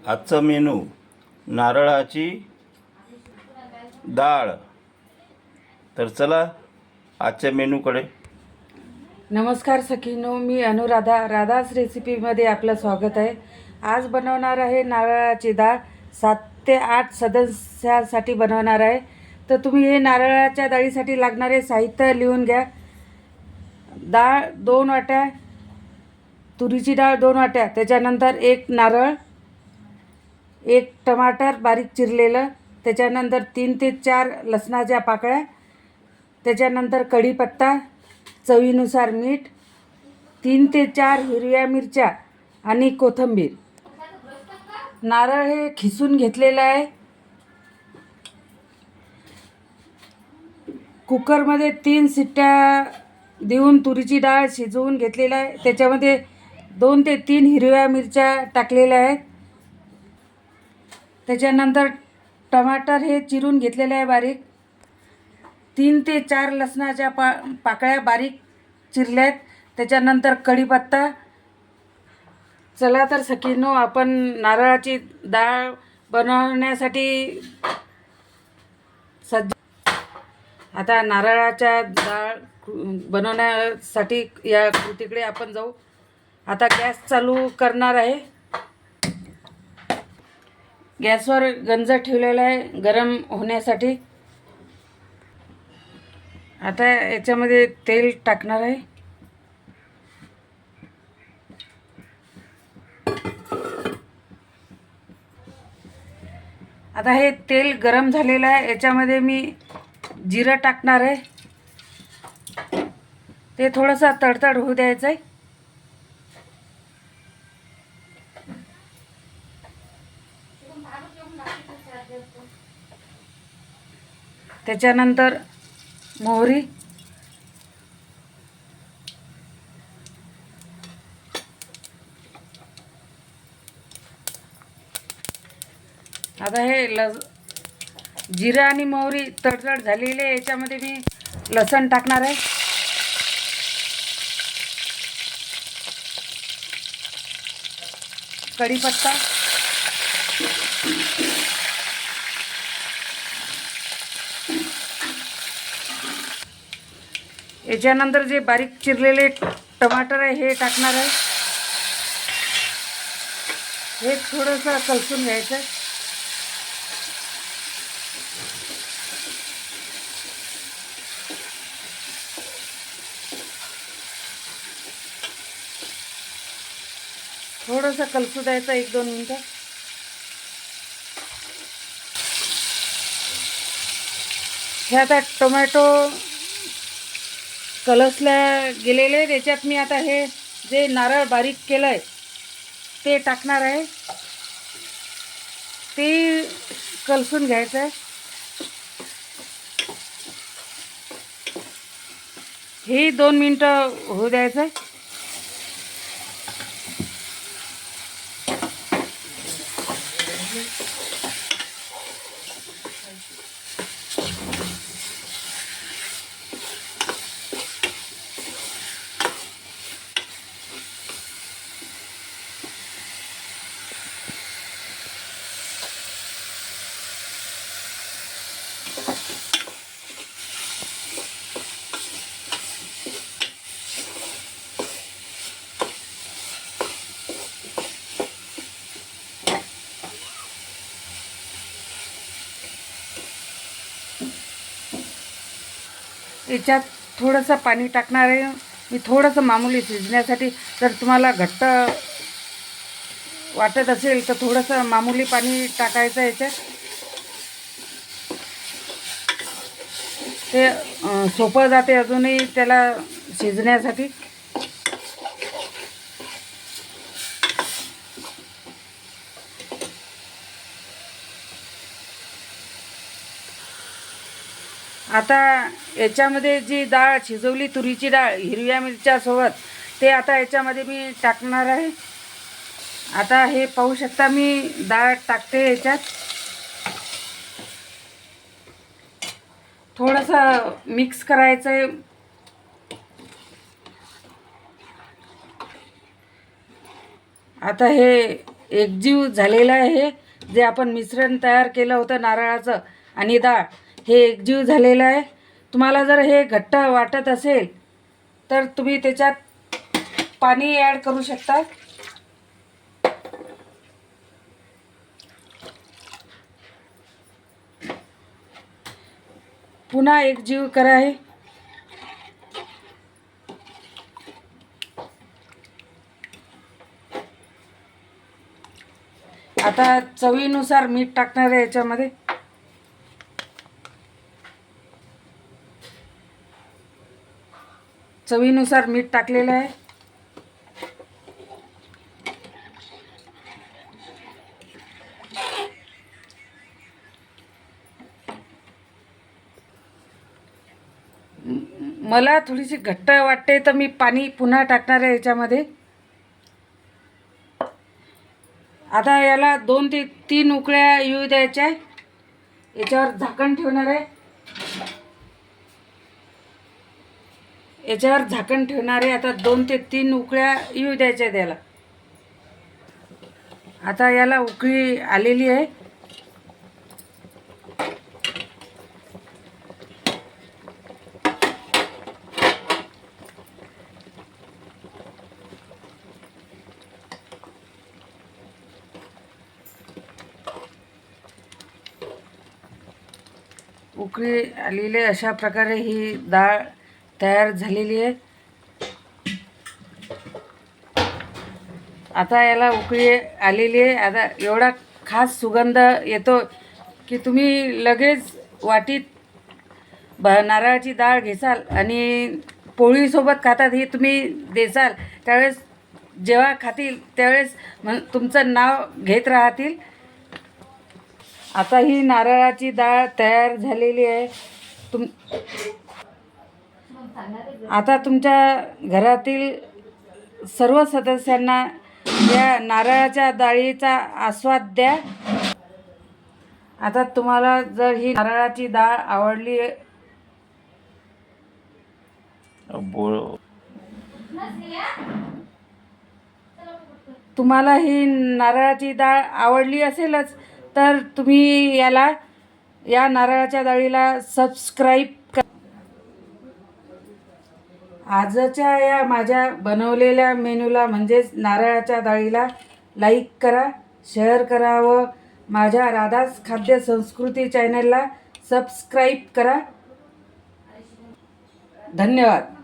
आजचा मेनू नारळाची डाळ. तर चला आजच्या मेनूकडे. नमस्कार सखीनो, मी अनुराधा. राधास रेसिपीमध्ये आपलं स्वागत आहे. आज बनवणार आहे नारळाची डाळ. 7 ते 8 सदस्यासाठी बनवणार आहे. तर तुम्ही हे नारळाच्या डाळीसाठी लागणारे साहित्य लिहून घ्या. डाळ 2 वाट्या, तुरीची डाळ 2 वाट्या, त्याच्यानंतर 1 नारळ, 1 टमाटर बारीक चिरलेलं, त्याच्यानंतर 3 ते 4 लसणाच्या पाकळ्या, त्याच्यानंतर कढीपत्ता, चवीनुसार मीठ, 3 ते 4 हिरव्या मिरच्या आणि कोथिंबीर. नारळ हे खिसून घेतलेलं आहे. कुकरमध्ये 3 शिट्ट्या देऊन तुरीची डाळ शिजवून घेतलेलं आहे. त्याच्यामध्ये 2 ते 3 हिरव्या मिरच्या टाकलेल्या आहेत. त्याच्यानंतर टमाटर हे चिरून घेतलेलं आहे बारीक. 3 ते 4 लसणाच्या पाकळ्या बारीक चिरल्या आहेत. त्याच्यानंतर कढीपत्ता. चला तर सखीनो, आपण नारळाची डाळ बनवण्यासाठी सज्ज. आता नारळाच्या डाळ बनवण्यासाठी या कृतीकडे आपण जाऊ. आता गॅस चालू करणार आहे. गॅसवर गंज ठेवलेला आहे गरम होण्यासाठी. आता याच्यामध्ये तेल टाकणार आहे. आता हे तेल गरम झालेलं आहे. याच्यामध्ये मी जिरं टाकणार आहे. ते थोडंसं तडतड होऊ द्यायचं आहे. त्याच्यानंतर मोहरी, आता हे जिरा आणि मोहरी तडतड झालेली आहे. याच्यामध्ये मी लसण टाकणार आहे. कढीपत्ता, याच्यानंतर जे बारीक चिरलेले टमाटर आहे हे टाकणार आहे. हे थोडंसं कलसून घ्यायचं. थोडंसं कलसू द्यायचं 1-2 मिनटं. हे आता टोमॅटो कलसल्या गेलेले. त्याच्यात मी आता हे जे नारळ बारीक केलं आहे ते टाकणार आहे. ते कलसून घ्यायचं आहे. हे 2 मिनटं होऊ द्यायचं आहे. याच्यात थोडंसं पाणी टाकणार आहे मी, थोडंसं मामूली शिजण्यासाठी. जर तुम्हाला घट्ट वाटत असेल तर थोडंसं मामूली पाणी टाकायचं याच्यात. ते सोपं जाते अजूनही त्याला शिजण्यासाठी. आता याच्यामध्ये जी डाळ शिजवली तुरीची डाळ हिरव्या मिरच्यासोबत, ते आता याच्यामध्ये मी टाकणार आहे. आता हे पाहू शकता मी डाळ टाकते याच्यात. थोडंसं मिक्स करायचं आहे. आता हे एकजीव झालेला आहे. जे आपण मिश्रण तयार केलं होतं नारळाचं आणि डाळ, हे एकजीव झालेलं आहे. तुम्हाला जर हे घट्ट वाटत असेल तर तुम्ही त्याच्यात पाणी ॲड करू शकता. पुन्हा एकजीव करा हे. आता चवीनुसार मीठ टाकणार आहे याच्यामध्ये. चवीनुसार मीठ टाकलेलं आहे. मला थोडीशी घट्ट वाटते तर मी पाणी पुन्हा टाकणार आहे याच्यामध्ये. आता याला 2 ते 3 उकळ्या येऊ द्यायच्या आहे. याच्यावर झाकण ठेवणार आहे. याच्यावर झाकण ठेवणार आहे. आता 2 ते 3 उकळ्या येऊ द्यायच्या त्याला. आता याला उकळी आलेली आहे. उकळी आलेली अशा प्रकारे ही डाळ तयार झालेली आहे. आता याला उकळी आलेली आहे. आता एवढा खास सुगंध येतो की तुम्ही लगेच वाटीत नारळाची डाळ घेसाल आणि पोळीसोबत खातात ही तुम्ही देसाल, त्यावेळेस जेव्हा खातील त्यावेळेस तुमचं नाव घेत राहतील. आता ही नारळाची डाळ तयार झालेली आहे. आता तुमच्या घरातील सर्व सदस्यांना या नारळाच्या डाळीचा आस्वाद द्या. आता तुम्हाला जर ही नारळाची डाळ आवडली तुम्हाला ही नारळाची डाळ आवडली असेलच तर तुम्ही या नारळाच्या डाळीला सबस्क्राईब करा. आजच्या या माझ्या बनवलेल्या मेनूला म्हणजेच नारळाच्या डाळीला लाईक करा, शेअर करा व माझ्या राधास खाद्य संस्कृती चॅनलला सबस्क्राईब करा. धन्यवाद.